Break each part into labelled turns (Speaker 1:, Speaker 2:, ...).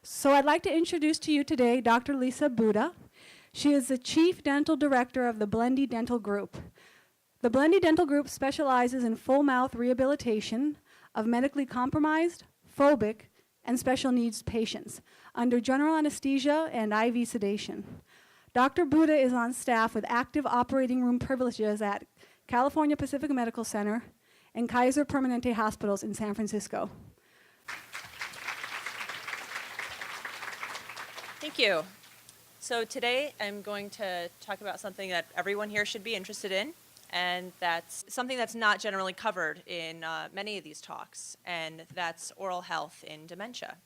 Speaker 1: So I'd like to introduce to you today Dr. Lisa Buda. She is the Chief Dental Director of the Blendy Dental Group. The Blendy Dental Group specializes in full mouth rehabilitation of medically compromised, phobic, and special needs patients under general anesthesia and IV sedation. Dr. Buda is on staff with active operating room privileges at California Pacific Medical Center and Kaiser Permanente Hospitals in San Francisco.
Speaker 2: Thank you. So today I'm going to talk about something that everyone here should be interested in, and that's something that's not generally covered in many of these talks, and that's oral health in dementia.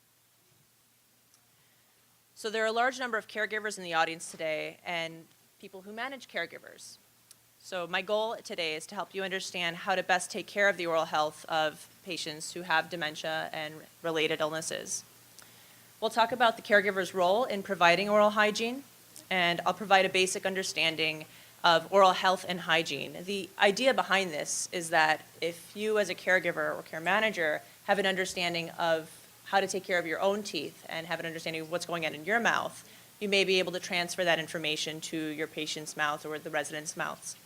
Speaker 2: So there are a large number of caregivers in the audience today and people who manage caregivers. So my goal today is to help you understand how to best take care of the oral health of patients who have dementia and related illnesses. We'll talk about the caregiver's role in providing oral hygiene, and I'll provide a basic understanding of oral health and hygiene. The idea behind this is that if you as a caregiver or care manager have an understanding of how to take care of your own teeth and have an understanding of what's going on in your mouth, you may be able to transfer that information to your patient's mouth or the residents' mouths.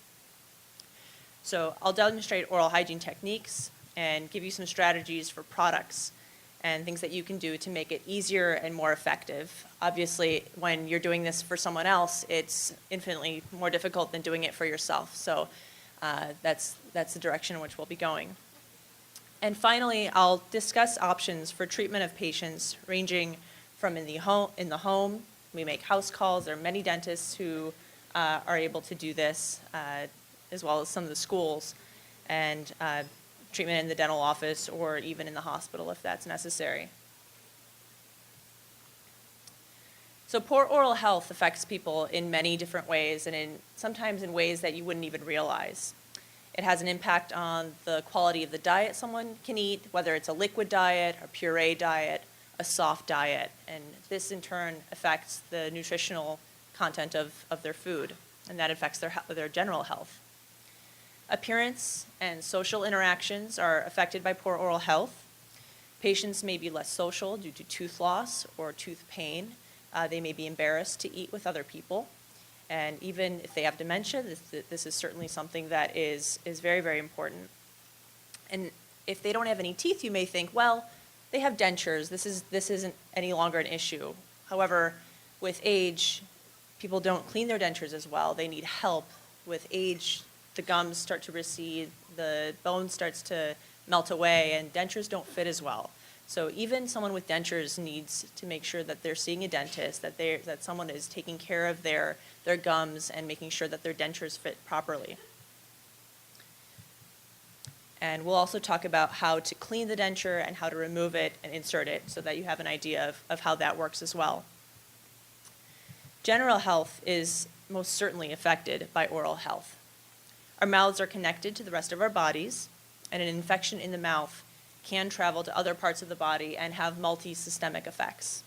Speaker 2: So I'll demonstrate oral hygiene techniques and give you some strategies for products and things that you can do to make it easier and more effective. Obviously, when you're doing this for someone else, it's infinitely more difficult than doing it for yourself. So that's the direction in which we'll be going. And finally, I'll discuss options for treatment of patients ranging from in the home. We make house calls. There are many dentists who are able to do this, as well as some of the schools, and treatment in the dental office or even in the hospital if that's necessary. So poor oral health affects people in many different ways, and sometimes in ways that you wouldn't even realize. It has an impact on the quality of the diet someone can eat, whether it's a liquid diet, a puree diet, a soft diet, and this in turn affects the nutritional content of their food, and that affects their general health. Appearance and social interactions are affected by poor oral health. Patients may be less social due to tooth loss or tooth pain. They may be embarrassed to eat with other people. And even if they have dementia, this is certainly something that is very, very important. And if they don't have any teeth, you may think, well, they have dentures. This isn't any longer an issue. However, with age, people don't clean their dentures as well. They need help. With age, the gums start to recede, the bone starts to melt away, and dentures don't fit as well. So even someone with dentures needs to make sure that they're seeing a dentist, that someone is taking care of their gums and making sure that their dentures fit properly. And we'll also talk about how to clean the denture and how to remove it and insert it so that you have an idea of how that works as well. General health is most certainly affected by oral health. Our mouths are connected to the rest of our bodies, and an infection in the mouth can travel to other parts of the body and have multi-systemic effects.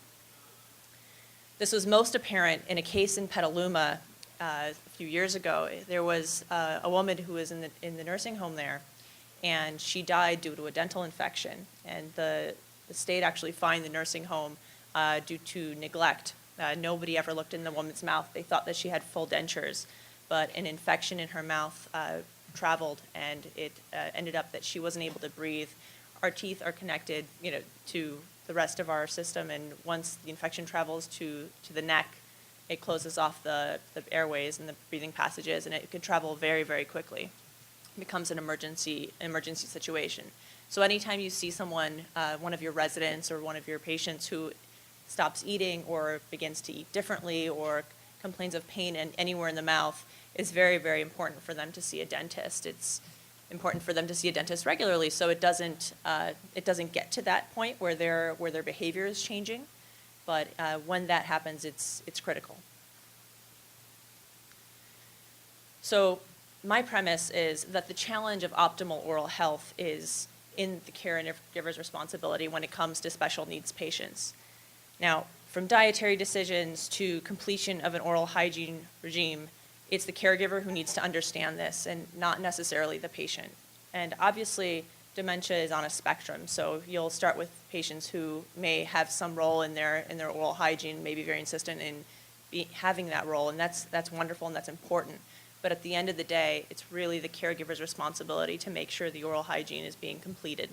Speaker 2: This was most apparent in a case in Petaluma a few years ago. There was a woman who was in the nursing home there, and she died due to a dental infection. And the state actually fined the nursing home due to neglect. Nobody ever looked in the woman's mouth. They thought that she had full dentures, but an infection in her mouth traveled, and it ended up that she wasn't able to breathe. Our teeth are connected, to the rest of our system, and once the infection travels to the neck, it closes off the airways and the breathing passages, and it could travel very, very quickly. It becomes an emergency situation. So anytime you see someone, one of your residents or one of your patients who stops eating or begins to eat differently or complains of pain anywhere in the mouth, it's very, very important for them to see a dentist. It's important for them to see a dentist regularly so it doesn't get to that point where their behavior is changing. But when that happens, it's critical. So my premise is that the challenge of optimal oral health is in the caregiver's responsibility when it comes to special needs patients. Now, from dietary decisions to completion of an oral hygiene regime, it's the caregiver who needs to understand this and not necessarily the patient. And obviously, dementia is on a spectrum. So you'll start with patients who may have some role in their oral hygiene, may be very insistent in having that role, and that's wonderful and that's important. But at the end of the day, it's really the caregiver's responsibility to make sure the oral hygiene is being completed.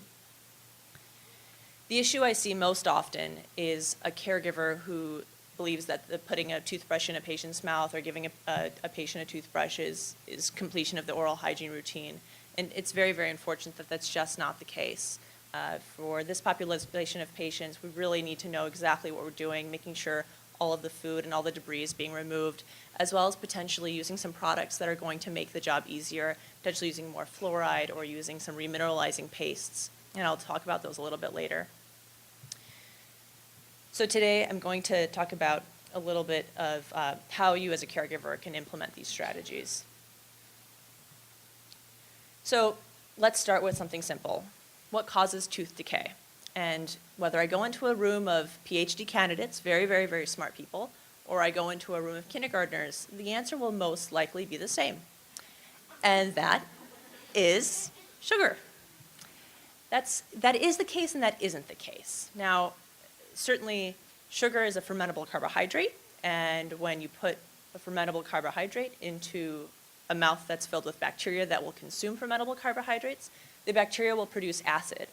Speaker 2: The issue I see most often is a caregiver who believes that putting a toothbrush in a patient's mouth or giving a patient a toothbrush is completion of the oral hygiene routine. And it's very, very unfortunate that that's just not the case. For this population of patients, we really need to know exactly what we're doing, making sure all of the food and all the debris is being removed, as well as potentially using some products that are going to make the job easier, potentially using more fluoride or using some remineralizing pastes. And I'll talk about those a little bit later. So today I'm going to talk about a little bit of how you as a caregiver can implement these strategies. So let's start with something simple. What causes tooth decay? And whether I go into a room of PhD candidates, very, very, very smart people, or I go into a room of kindergartners, the answer will most likely be the same. And that is sugar. That is the case and that isn't the case. Now, certainly sugar is a fermentable carbohydrate, and when you put a fermentable carbohydrate into a mouth that's filled with bacteria that will consume fermentable carbohydrates, the bacteria will produce acid.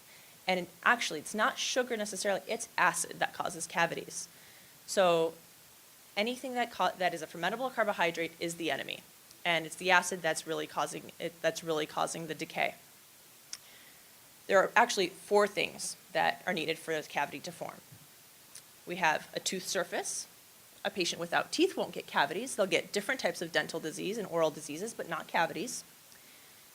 Speaker 2: And actually, it's not sugar necessarily, it's acid that causes cavities. So anything that is a fermentable carbohydrate is the enemy. And it's the acid that's really causing the decay. There are actually 4 things that are needed for this cavity to form. We have a tooth surface. A patient without teeth won't get cavities. They'll get different types of dental disease and oral diseases, but not cavities.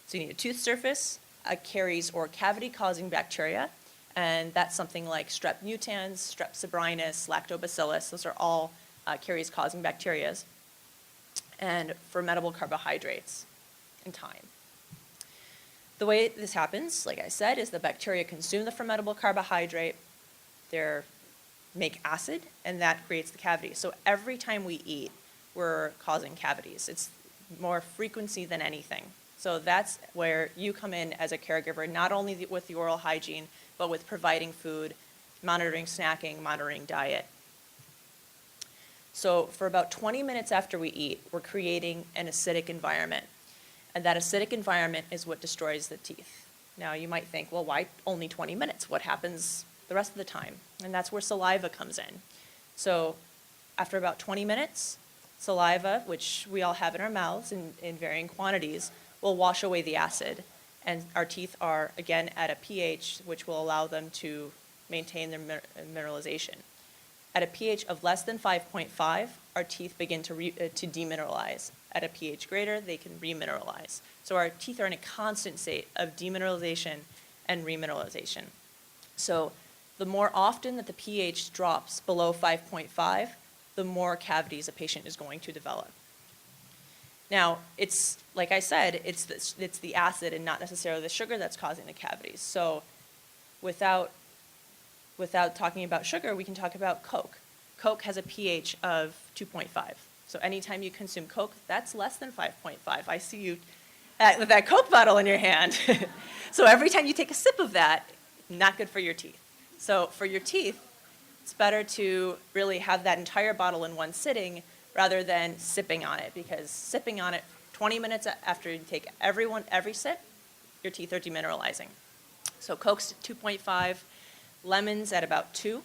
Speaker 2: So you need a tooth surface, a caries or cavity-causing bacteria, and that's something like strep mutans, strep sabrinus, lactobacillus. Those are all caries-causing bacteria, and fermentable carbohydrates and time. The way this happens, like I said, is the bacteria consume the fermentable carbohydrate, they make acid, and that creates the cavity. So every time we eat, we're causing cavities. It's more frequency than anything. So that's where you come in as a caregiver, not only with the oral hygiene, but with providing food, monitoring snacking, monitoring diet. So for about 20 minutes after we eat, we're creating an acidic environment. And that acidic environment is what destroys the teeth. Now you might think, well, why only 20 minutes? What happens the rest of the time? And that's where saliva comes in. So after about 20 minutes, saliva, which we all have in our mouths in varying quantities, will wash away the acid. And our teeth are, again, at a pH which will allow them to maintain their mineralization. At a pH of less than 5.5, our teeth begin to demineralize. At a pH greater, they can remineralize. So our teeth are in a constant state of demineralization and remineralization. So the more often that the pH drops below 5.5, the more cavities a patient is going to develop. Now, it's, like I said, it's the acid and not necessarily the sugar that's causing the cavities. So without talking about sugar, we can talk about Coke. Coke has a pH of 2.5. So anytime you consume Coke, that's less than 5.5. I see you with that Coke bottle in your hand. So every time you take a sip of that, not good for your teeth. So for your teeth, it's better to really have that entire bottle in one sitting rather than sipping on it, because sipping on it 20 minutes after you take every sip, your teeth are demineralizing. So Coke's 2.5, lemons at about 2,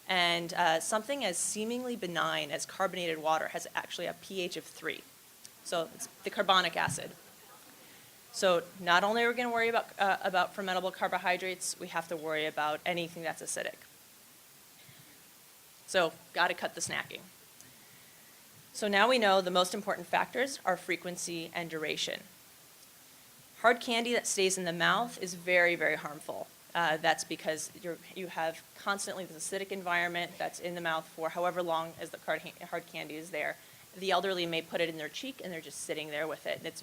Speaker 2: and something as seemingly benign as carbonated water has actually a pH of 3. So it's the carbonic acid. So not only are we going to worry about fermentable carbohydrates, we have to worry about anything that's acidic. So got to cut the snacking. So now we know the most important factors are frequency and duration. Hard candy that stays in the mouth is very, very harmful. That's because you have constantly this acidic environment that's in the mouth for however long as the hard candy is there. The elderly may put it in their cheek and they're just sitting there with it, and it's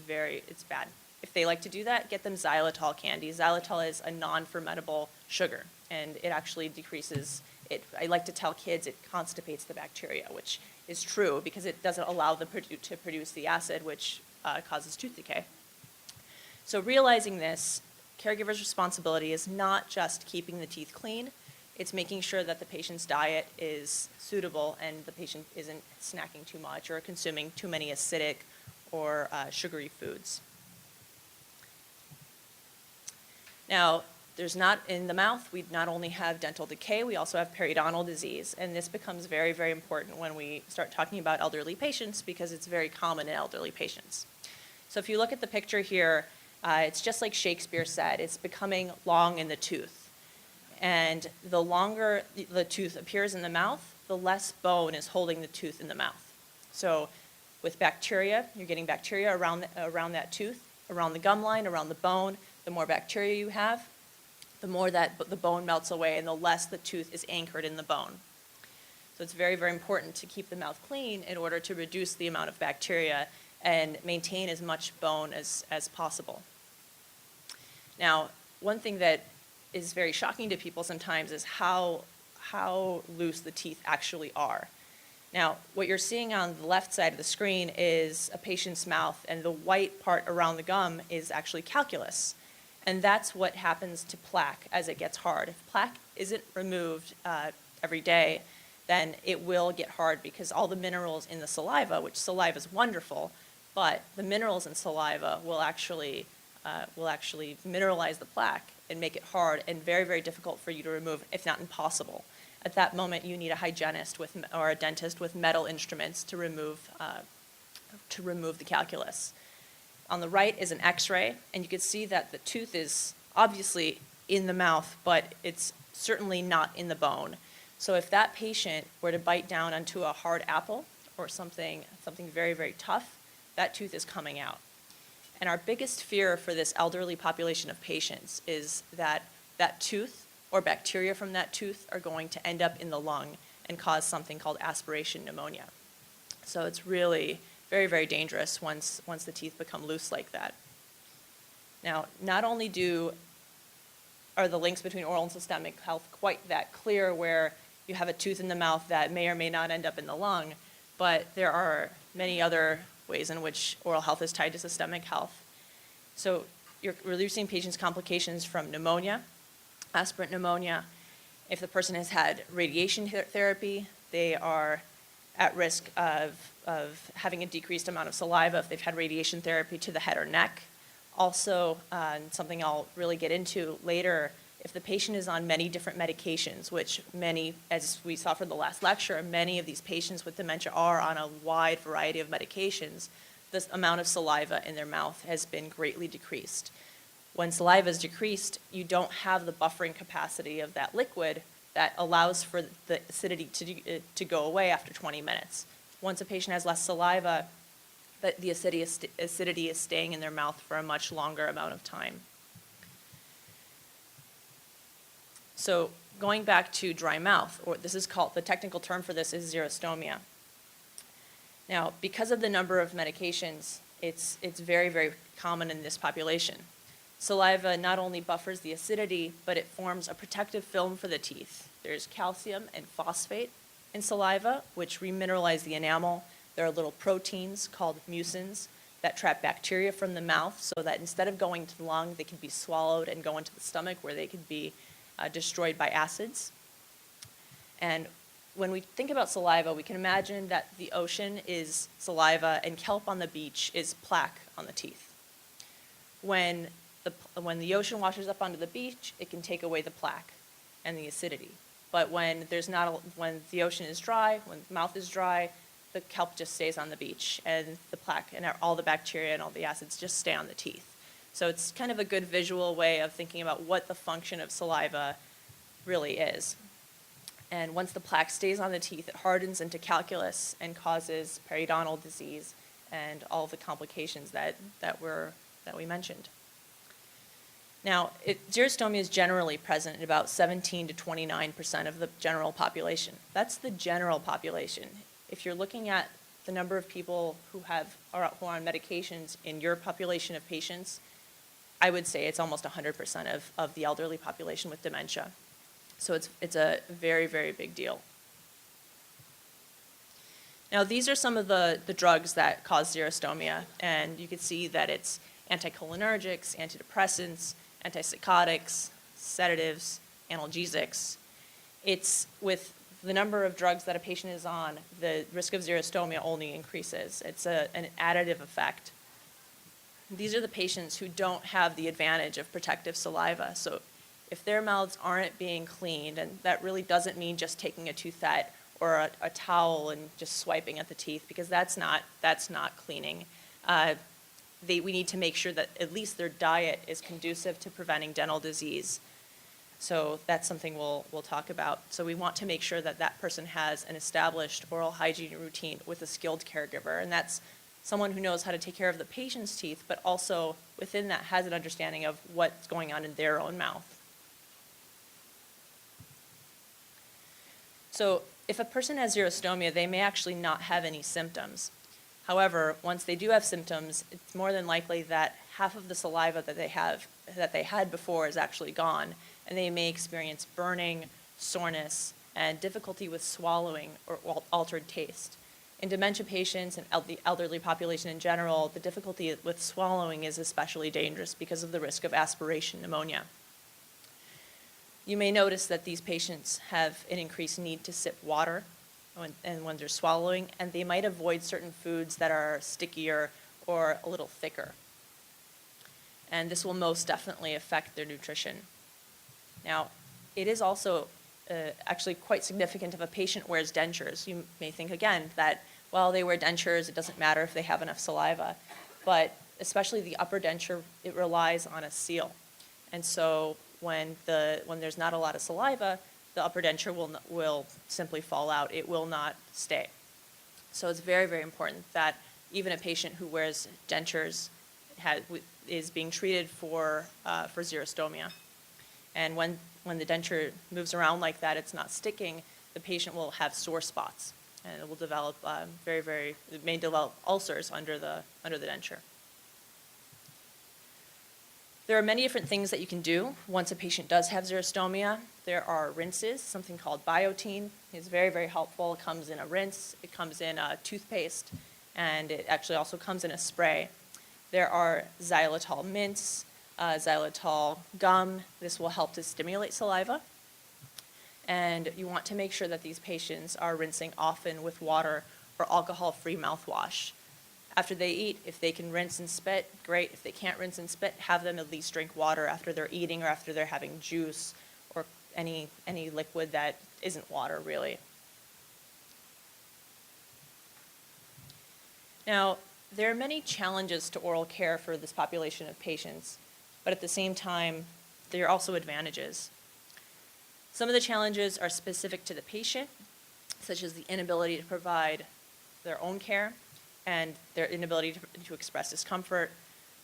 Speaker 2: bad. If they like to do that, get them xylitol candy. Xylitol is a non-fermentable sugar, and it actually decreases it. I like to tell kids it constipates the bacteria, which is true because it doesn't allow them to produce the acid, which causes tooth decay. So realizing this, caregiver's responsibility is not just keeping the teeth clean, it's making sure that the patient's diet is suitable and the patient isn't snacking too much or consuming too many acidic or sugary foods. Now, in the mouth, we not only have dental decay, we also have periodontal disease, and this becomes very, very important when we start talking about elderly patients because it's very common in elderly patients. So if you look at the picture here, it's just like Shakespeare said, it's becoming long in the tooth. And the longer the tooth appears in the mouth, the less bone is holding the tooth in the mouth. So with bacteria, you're getting bacteria around that tooth, around the gum line, around the bone. The more bacteria you have, the more that the bone melts away and the less the tooth is anchored in the bone. So it's very, very important to keep the mouth clean in order to reduce the amount of bacteria and maintain as much bone as possible. Now, one thing that is very shocking to people sometimes is how loose the teeth actually are. Now, what you're seeing on the left side of the screen is a patient's mouth, and the white part around the gum is actually calculus. And that's what happens to plaque as it gets hard. If plaque isn't removed every day, then it will get hard because all the minerals in the saliva, which saliva is wonderful, but the minerals in saliva will actually mineralize the plaque and make it hard and very, very difficult for you to remove, if not impossible. At that moment, you need a hygienist or a dentist with metal instruments to remove the calculus. On the right is an X-ray, and you can see that the tooth is obviously in the mouth, but it's certainly not in the bone. So if that patient were to bite down onto a hard apple or something very, very tough, that tooth is coming out. And our biggest fear for this elderly population of patients is that that tooth or bacteria from that tooth are going to end up in the lung and cause something called aspiration pneumonia. So it's really very, very dangerous once the teeth become loose like that. Now, not only are the links between oral and systemic health quite that clear where you have a tooth in the mouth that may or may not end up in the lung, but there are many other ways in which oral health is tied to systemic health. So you're reducing patients' complications from pneumonia, aspirant pneumonia. If the person has had radiation therapy, they are at risk of having a decreased amount of saliva if they've had radiation therapy to the head or neck. Also, something I'll really get into later, if the patient is on many different medications, which many, as we saw from the last lecture, many of these patients with dementia are on a wide variety of medications, the amount of saliva in their mouth has been greatly decreased. When saliva is decreased, you don't have the buffering capacity of that liquid that allows for the acidity to go away after 20 minutes. Once a patient has less saliva, the acidity is staying in their mouth for a much longer amount of time. So going back to dry mouth, or this is called, the technical term for this is xerostomia. Now, because of the number of medications, it's very, very common in this population. Saliva not only buffers the acidity, but it forms a protective film for the teeth. There's calcium and phosphate in saliva, which remineralize the enamel. There are little proteins called mucins that trap bacteria from the mouth so that instead of going to the lung, they can be swallowed and go into the stomach where they could be destroyed by acids. And when we think about saliva, we can imagine that the ocean is saliva and kelp on the beach is plaque on the teeth. When the ocean washes up onto the beach, it can take away the plaque and the acidity. But when the ocean is dry, when the mouth is dry, the kelp just stays on the beach, and the plaque and all the bacteria and all the acids just stay on the teeth. So it's kind of a good visual way of thinking about what the function of saliva really is. And once the plaque stays on the teeth, it hardens into calculus and causes periodontal disease and all the complications that we mentioned. Now, xerostomia is generally present in about 17 to 29% of the general population. That's the general population. If you're looking at the number of people who are on medications in your population of patients, I would say it's almost 100% of the elderly population with dementia. So it's a very, very big deal. Now, these are some of the drugs that cause xerostomia, and you can see that it's anticholinergics, antidepressants, antipsychotics, sedatives, analgesics. It's with the number of drugs that a patient is on, the risk of xerostomia only increases. It's an additive effect. These are the patients who don't have the advantage of protective saliva. So if their mouths aren't being cleaned, and that really doesn't mean just taking a toothette or a towel and just swiping at the teeth, because that's not cleaning. We need to make sure that at least their diet is conducive to preventing dental disease. So that's something we'll talk about. So we want to make sure that that person has an established oral hygiene routine with a skilled caregiver, and that's someone who knows how to take care of the patient's teeth, but also within that has an understanding of what's going on in their own mouth. So if a person has xerostomia, they may actually not have any symptoms. However, once they do have symptoms, it's more than likely that half of the saliva that they had before is actually gone, and they may experience burning, soreness, and difficulty with swallowing or altered taste. In dementia patients and the elderly population in general, the difficulty with swallowing is especially dangerous because of the risk of aspiration pneumonia. You may notice that these patients have an increased need to sip water when they're swallowing, and they might avoid certain foods that are stickier or a little thicker. And this will most definitely affect their nutrition. Now, it is also actually quite significant if a patient wears dentures. You may think again that, well, they wear dentures, it doesn't matter if they have enough saliva. But especially the upper denture, it relies on a seal. And so when there's not a lot of saliva, the upper denture will simply fall out. It will not stay. So it's very, very important that even a patient who wears dentures is being treated for xerostomia. And when the denture moves around like that, it's not sticking, the patient will have sore spots, and it will develop it may develop ulcers under the denture. There are many different things that you can do once a patient does have xerostomia. There are rinses, something called Biotine. It's very, very helpful. It comes in a rinse, it comes in a toothpaste, and it actually also comes in a spray. There are xylitol mints, xylitol gum. This will help to stimulate saliva. And you want to make sure that these patients are rinsing often with water or alcohol-free mouthwash. After they eat, if they can rinse and spit, great. If they can't rinse and spit, have them at least drink water after they're eating or after they're having juice or any liquid that isn't water, really. Now, there are many challenges to oral care for this population of patients, but at the same time, there are also advantages. Some of the challenges are specific to the patient, such as the inability to provide their own care and their inability to express discomfort,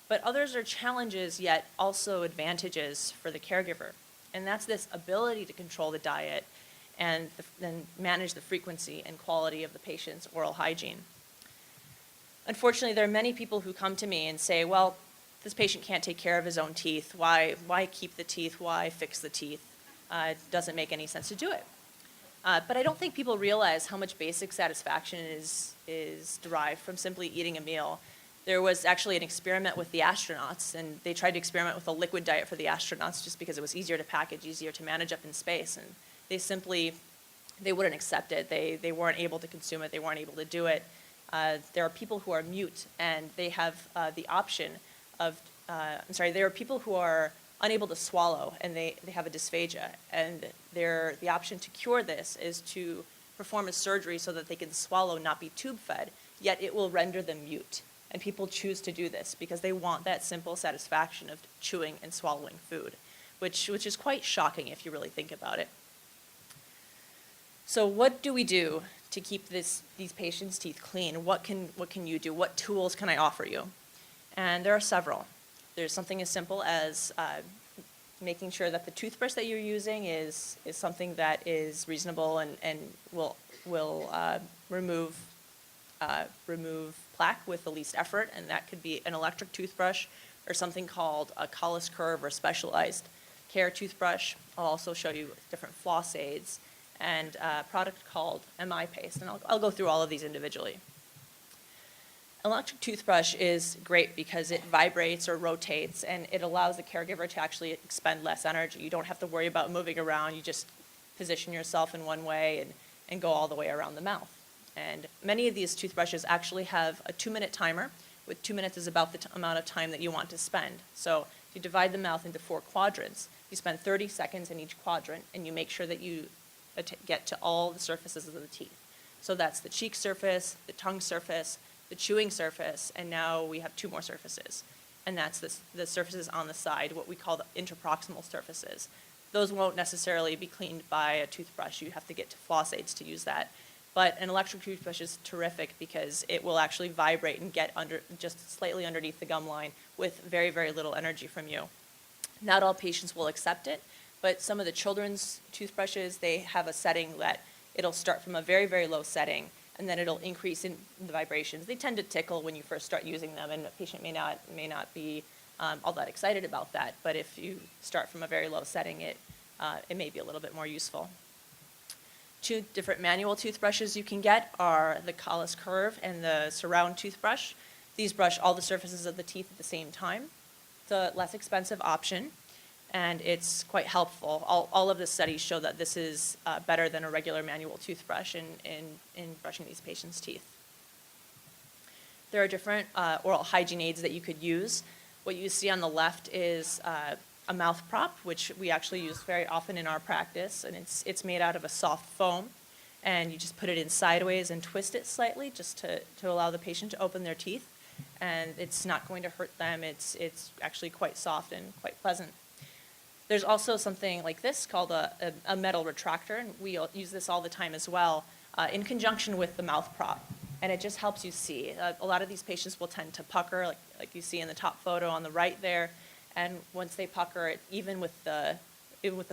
Speaker 2: but others are challenges yet also advantages for the caregiver. And that's this ability to control the diet and then manage the frequency and quality of the patient's oral hygiene. Unfortunately, there are many people who come to me and say, well, this patient can't take care of his own teeth. Why keep the teeth? Why fix the teeth? It doesn't make any sense to do it. But I don't think people realize how much basic satisfaction is derived from simply eating a meal. There was actually an experiment with the astronauts, and they tried to experiment with a liquid diet for the astronauts just because it was easier to package, easier to manage up in space, and they wouldn't accept it. They weren't able to consume it. They weren't able to do it. There are people who are mute, and they have the option of, there are people who are unable to swallow, and they have a dysphagia, and the option to cure this is to perform a surgery so that they can swallow, not be tube fed, yet it will render them mute. And people choose to do this because they want that simple satisfaction of chewing and swallowing food, which is quite shocking if you really think about it. So what do we do to keep these patients' teeth clean? What can you do? What tools can I offer you? And there are several. There's something as simple as making sure that the toothbrush that you're using is something that is reasonable and will remove plaque with the least effort, and that could be an electric toothbrush or something called a Collis Curve or specialized care toothbrush. I'll also show you different floss aids and a product called MI Paste, and I'll go through all of these individually. An electric toothbrush is great because it vibrates or rotates, and it allows the caregiver to actually expend less energy. You don't have to worry about moving around. You just position yourself in one way and go all the way around the mouth. And many of these toothbrushes actually have a 2-minute timer, with 2 minutes is about the amount of time that you want to spend. So if you divide the mouth into 4 quadrants, you spend 30 seconds in each quadrant, and you make sure that you get to all the surfaces of the teeth. So that's the cheek surface, the tongue surface, the chewing surface, and now we have 2 more surfaces. And that's the surfaces on the side, what we call the interproximal surfaces. Those won't necessarily be cleaned by a toothbrush. You have to get to floss aids to use that. But an electric toothbrush is terrific because it will actually vibrate and get under, just slightly underneath the gum line with very, very little energy from you. Not all patients will accept it, but some of the children's toothbrushes, they have a setting that it'll start from a very, very low setting, and then it'll increase in the vibrations. They tend to tickle when you first start using them, and a patient may not be all that excited about that. But if you start from a very low setting, it may be a little bit more useful. 2 different manual toothbrushes you can get are the Collis Curve and the Surround toothbrush. These brush all the surfaces of the teeth at the same time. It's a less expensive option, and it's quite helpful. All of the studies show that this is better than a regular manual toothbrush in brushing these patients' teeth. There are different oral hygiene aids that you could use. What you see on the left is a mouth prop, which we actually use very often in our practice, and it's made out of a soft foam, and you just put it in sideways and twist it slightly just to allow the patient to open their teeth, and it's not going to hurt them. It's actually quite soft and quite pleasant. There's also something like this called a metal retractor, and we use this all the time as well in conjunction with the mouth prop, and it just helps you see. A lot of these patients will tend to pucker, like you see in the top photo on the right there, and once they pucker it, even with the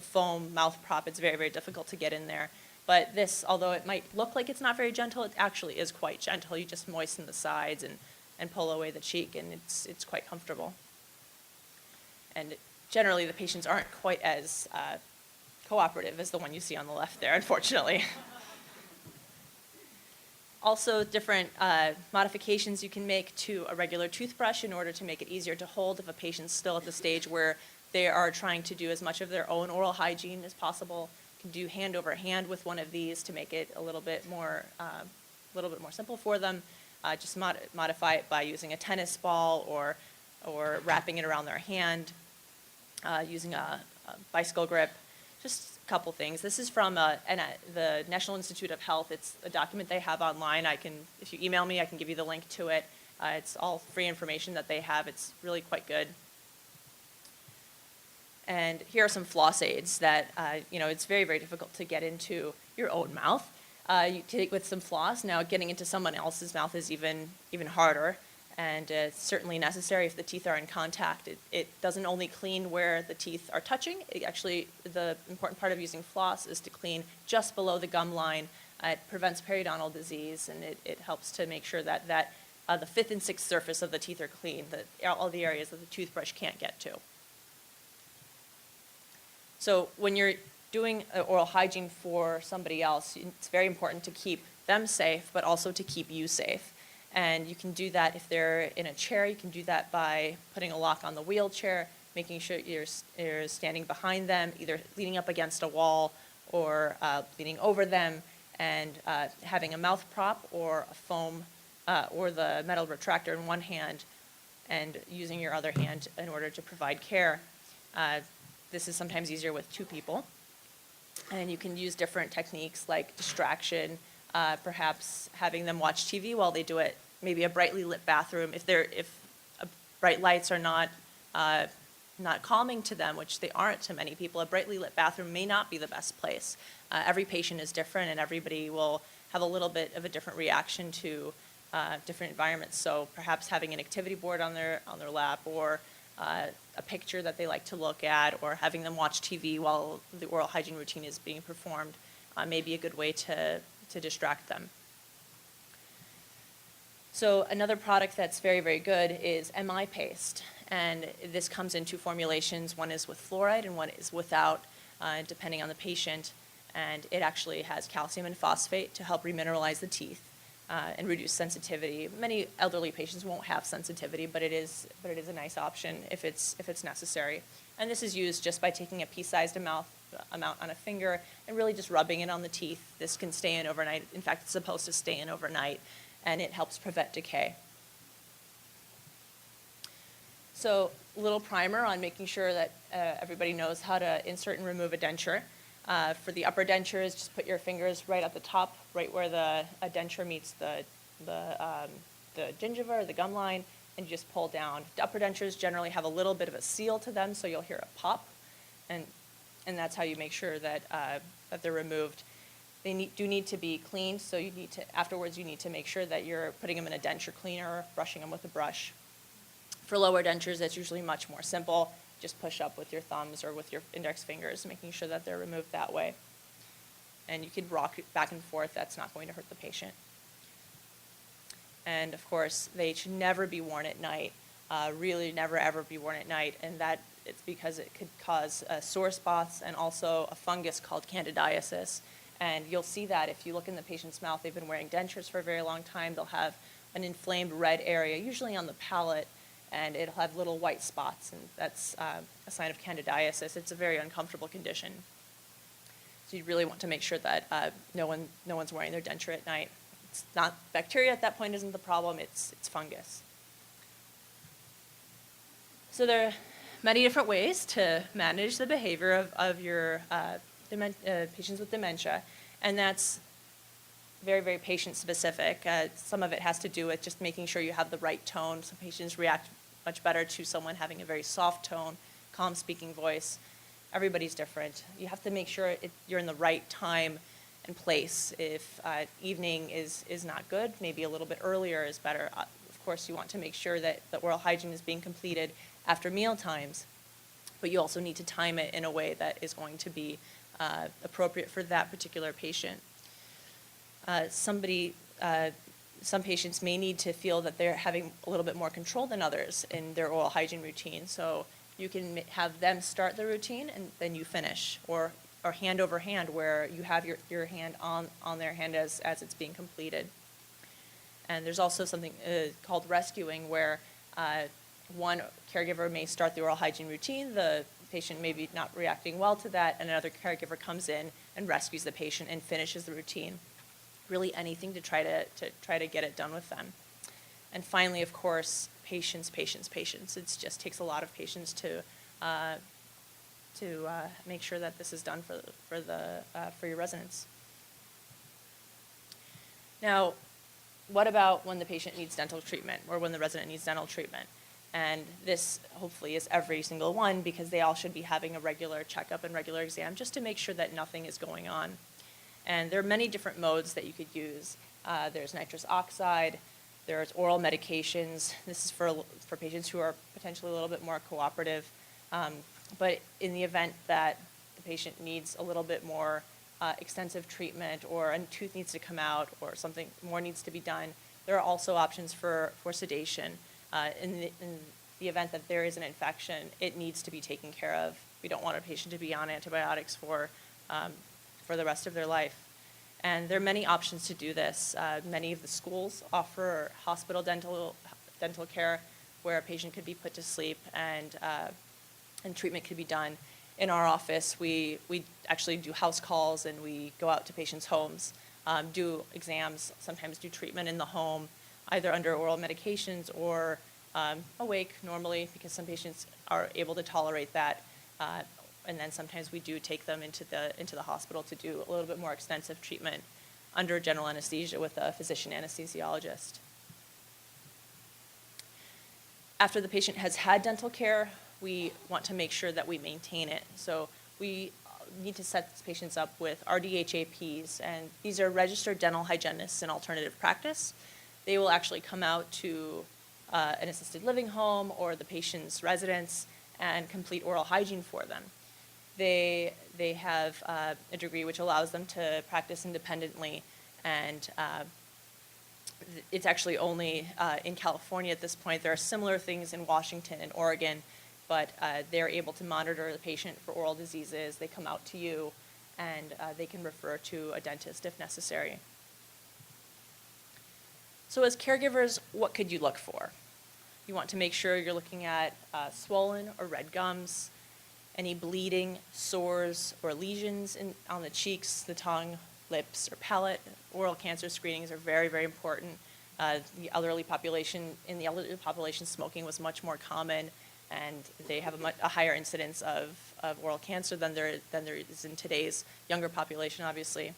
Speaker 2: foam mouth prop, it's very, very difficult to get in there. But this, although it might look like it's not very gentle, it actually is quite gentle. You just moisten the sides and pull away the cheek, and it's quite comfortable. And generally, the patients aren't quite as cooperative as the one you see on the left there, unfortunately. Also, different modifications you can make to a regular toothbrush in order to make it easier to hold if a patient's still at the stage where they are trying to do as much of their own oral hygiene as possible. You can do hand over hand with one of these to make it a little bit more simple for them. Just modify it by using a tennis ball or wrapping it around their hand, using a bicycle grip. Just a couple things. This is from the National Institute of Health. It's a document they have online. If you email me, I can give you the link to it. It's all free information that they have. It's really quite good. And here are some floss aids that, it's very, very difficult to get into your own mouth. You take with some floss. Now, getting into someone else's mouth is even harder. And it's certainly necessary if the teeth are in contact. It doesn't only clean where the teeth are touching. The important part of using floss is to clean just below the gum line. It prevents periodontal disease, and it helps to make sure that the 5th and 6th surface of the teeth are clean, all the areas that the toothbrush can't get to. So when you're doing oral hygiene for somebody else, it's very important to keep them safe, but also to keep you safe. And you can do that if they're in a chair. You can do that by putting a lock on the wheelchair, making sure you're standing behind them, either leaning up against a wall or leaning over them, and having a mouth prop or a foam or the metal retractor in one hand and using your other hand in order to provide care. This is sometimes easier with 2 people. And you can use different techniques like distraction, perhaps having them watch TV while they do it. Maybe a brightly lit bathroom. If bright lights are not calming to them, which they aren't to many people, a brightly lit bathroom may not be the best place. Every patient is different, and everybody will have a little bit of a different reaction to different environments. So perhaps having an activity board on their lap, or a picture that they like to look at, or having them watch TV while the oral hygiene routine is being performed may be a good way to distract them. So another product that's very, very good is MI paste. And this comes in 2 formulations. One is with fluoride and one is without, depending on the patient. And it actually has calcium and phosphate to help remineralize the teeth. and reduce sensitivity. Many elderly patients won't have sensitivity, but it is a nice option if it's necessary. And this is used just by taking a pea-sized amount on a finger and really just rubbing it on the teeth. This can stay in overnight. In fact, it's supposed to stay in overnight, and it helps prevent decay. So a little primer on making sure that everybody knows how to insert and remove a denture. For the upper dentures, just put your fingers right at the top, right where the denture meets the gingiva or the gum line, and you just pull down. The upper dentures generally have a little bit of a seal to them, so you'll hear a pop, and that's how you make sure that that they're removed. They do need to be cleaned, so afterwards you need to make sure that you're putting them in a denture cleaner or brushing them with a brush. For lower dentures, it's usually much more simple. Just push up with your thumbs or with your index fingers, making sure that they're removed that way. And you can rock it back and forth. That's not going to hurt the patient. And of course, they should never be worn at night. Really never ever be worn at night. And that it's because it could cause sore spots and also a fungus called candidiasis. And you'll see that if you look in the patient's mouth. They've been wearing dentures for a very long time. They'll have an inflamed red area, usually on the palate, and it'll have little white spots, and that's a sign of candidiasis. It's a very uncomfortable condition. So you really want to make sure that no one's wearing their denture at night. It's not bacteria at that point isn't the problem, it's fungus. So there are many different ways to manage the behavior of your patients with dementia, and that's very, very patient specific. Some of it has to do with just making sure you have the right tone. Some patients react much better to someone having a very soft tone, calm speaking voice. Everybody's different. You have to make sure you're in the right time and place. If evening is not good, maybe a little bit earlier is better. Of course, you want to make sure that the oral hygiene is being completed after meal times, but you also need to time it in a way that is going to be appropriate for that particular patient. Some patients may need to feel that they're having a little bit more control than others in their oral hygiene routine. So you can have them start the routine and then you finish, or hand over hand where you have your hand on their hand as it's being completed. And there's also something called rescuing, where one caregiver may start the oral hygiene routine, the patient may be not reacting well to that, and another caregiver comes in and rescues the patient and finishes the routine. Really anything to try to get it done with them. And finally, of course, patience. It just takes a lot of patience to make sure that this is done for your residents. Now, what about when the patient needs dental treatment or when the resident needs dental treatment? And this hopefully is every single one, because they all should be having a regular checkup and regular exam just to make sure that nothing is going on. And there are many different modes that you could use. There's nitrous oxide, there's oral medications. This is for patients who are potentially a little bit more cooperative. But in the event that the patient needs a little bit more extensive treatment, or a tooth needs to come out, or something more needs to be done, there are also options for sedation. In the event that there is an infection, it needs to be taken care of. We don't want a patient to be on antibiotics for the rest of their life. And there are many options to do this. Many of the schools offer hospital dental care, where a patient could be put to sleep and treatment could be done. In our office, we actually do house calls, and we go out to patients' homes, do exams, sometimes do treatment in the home, either under oral medications or awake normally, because some patients are able to tolerate that. And then sometimes we do take them into the hospital to do a little bit more extensive treatment under general anesthesia with a physician anesthesiologist. After the patient has had dental care, we want to make sure that we maintain it. So we need to set patients up with RDHAPs, and these are registered dental hygienists in alternative practice. They will actually come out to an assisted living home or the patient's residence and complete oral hygiene for them. They have a degree which allows them to practice independently, and it's actually only in California at this point. There are similar things in Washington and Oregon, but they're able to monitor the patient for oral diseases. They come out to you, and they can refer to a dentist if necessary. So as caregivers, what could you look for? You want to make sure you're looking at swollen or red gums, any bleeding, sores, or lesions on the cheeks, the tongue, lips, or palate. Oral cancer screenings are very, very important. In the elderly population, smoking was much more common, and they have a higher incidence of oral cancer than there is in today's younger population, obviously.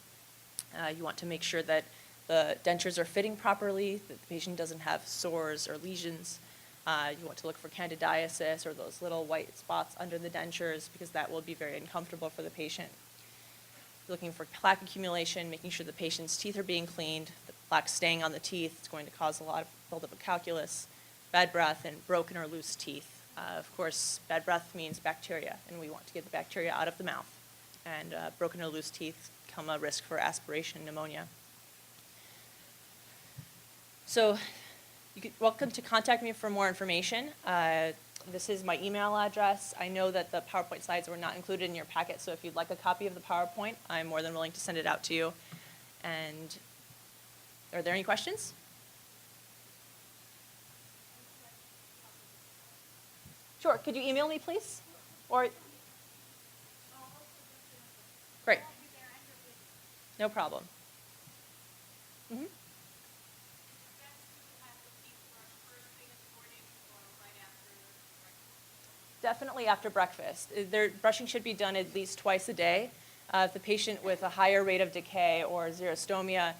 Speaker 2: You want to make sure that the dentures are fitting properly, that the patient doesn't have sores or lesions. You want to look for candidiasis or those little white spots under the dentures, because that will be very uncomfortable for the patient. Looking for plaque accumulation, making sure the patient's teeth are being cleaned, the plaque staying on the teeth. It's going to cause a lot of buildup of calculus, bad breath, and broken or loose teeth. Of course, bad breath means bacteria, and we want to get the bacteria out of the mouth. And broken or loose teeth come a risk for aspiration pneumonia. So you're welcome to contact me for more information. This is my email address. I know that the PowerPoint slides were not included in your packet, so if you'd like a copy of the PowerPoint, I'm more than willing to send it out to you. And are there any questions? Sure. Could you email me, please? Or great. No problem. Mm-hmm. Definitely after breakfast. Their brushing should be done at least twice a day. If the patient with a higher rate of decay or xerostomia,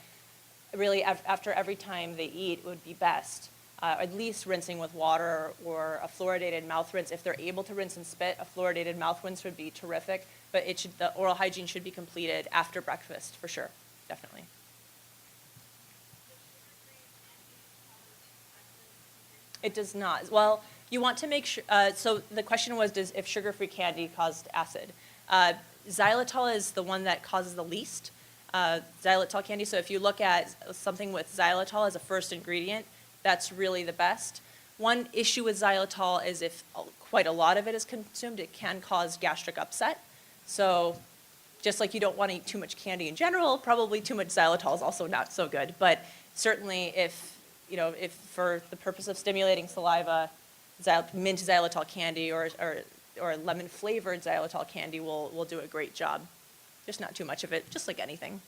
Speaker 2: really after every time they eat would be best. At least rinsing with water or a fluoridated mouth rinse. If they're able to rinse and spit, a fluoridated mouth rinse would be terrific. But the oral hygiene should be completed after breakfast for sure, definitely. It does not. Well, you want to make sure, so the question was, if sugar-free candy caused acid? Xylitol is the one that causes the least, xylitol candy. So if you look at something with xylitol as a first ingredient, that's really the best. One issue with xylitol is if quite a lot of it is consumed, it can cause gastric upset. So just like you don't want to eat too much candy in general, probably too much xylitol is also not so good. But certainly if for the purpose of stimulating saliva, mint xylitol candy or lemon flavored xylitol candy will do a great job. Just not too much of it, just like anything.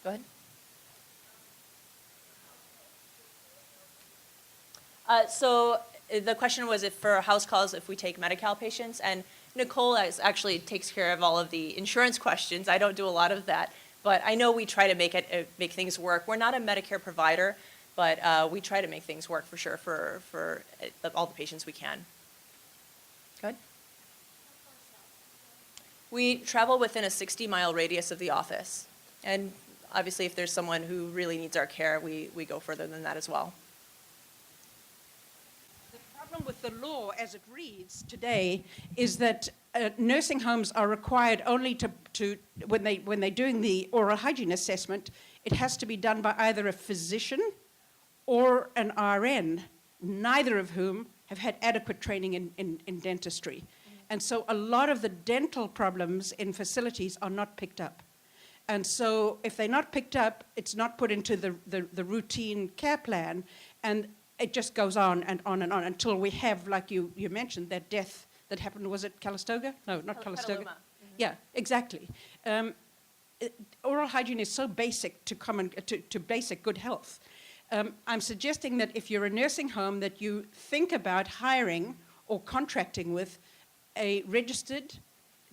Speaker 2: Go ahead. So the question was if for house calls, if we take Medi-Cal patients, and Nicole actually takes care of all of the insurance questions. I don't do a lot of that, but I know we try to make things work. We're not a Medicare provider, but we try to make things work for sure for all the patients we can. Good. We travel within a 60-mile radius of the office, and obviously if there's someone who really needs our care, we go further than that as well.
Speaker 3: The problem with the law as it reads today is that nursing homes are required only to when they're doing the oral hygiene assessment, it has to be done by either a physician or an RN, neither of whom have had adequate training in dentistry. Mm-hmm. And so a lot of the dental problems in facilities are not picked up. And so if they're not picked up, it's not put into the routine care plan, and it just goes on and on and on until we have, like you mentioned, that death that happened. Was it Calistoga? No, not Calistoga.
Speaker 2: Mm-hmm.
Speaker 3: Yeah, exactly. Oral hygiene is so basic to basic good health. I'm suggesting that if you're a nursing home, that you think about hiring or contracting with a registered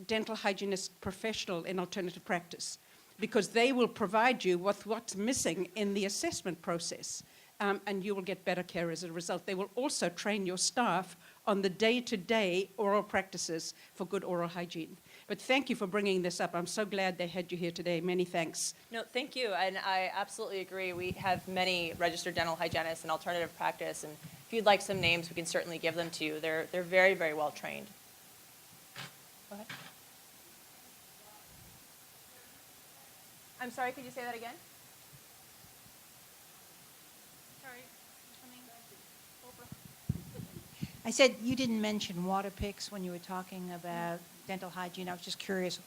Speaker 3: dental hygienist professional in alternative practice, because they will provide you with what's missing in the assessment process. And you will get better care as a result. They will also train your staff on the day-to-day oral practices for good oral hygiene. But thank you for bringing this up. I'm so glad they had you here today. Many thanks.
Speaker 2: No, thank you, and I absolutely agree. We have many registered dental hygienists in alternative practice, and if you'd like some names, we can certainly give them to you. They're very, very well trained. Go ahead. I'm sorry, could you say that again?
Speaker 4: I said you didn't mention water picks when you were talking about dental hygiene. I was just curious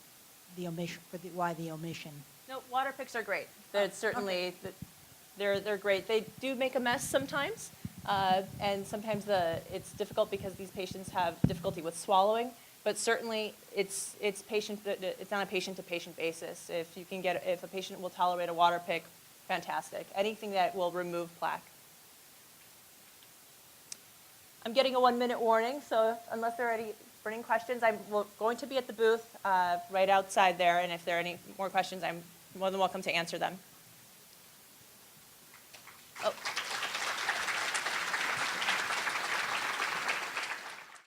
Speaker 4: why the omission.
Speaker 2: No, water picks are great. They're certainly, they're great. They do make a mess sometimes, and sometimes it's difficult because these patients have difficulty with swallowing. But certainly, it's on a patient-to-patient basis. If a patient will tolerate a water pick, fantastic. Anything that will remove plaque. I'm getting a 1-minute warning, so unless there are any burning questions, I'm going to be at the booth right outside there, and if there are any more questions, I'm more than welcome to answer them.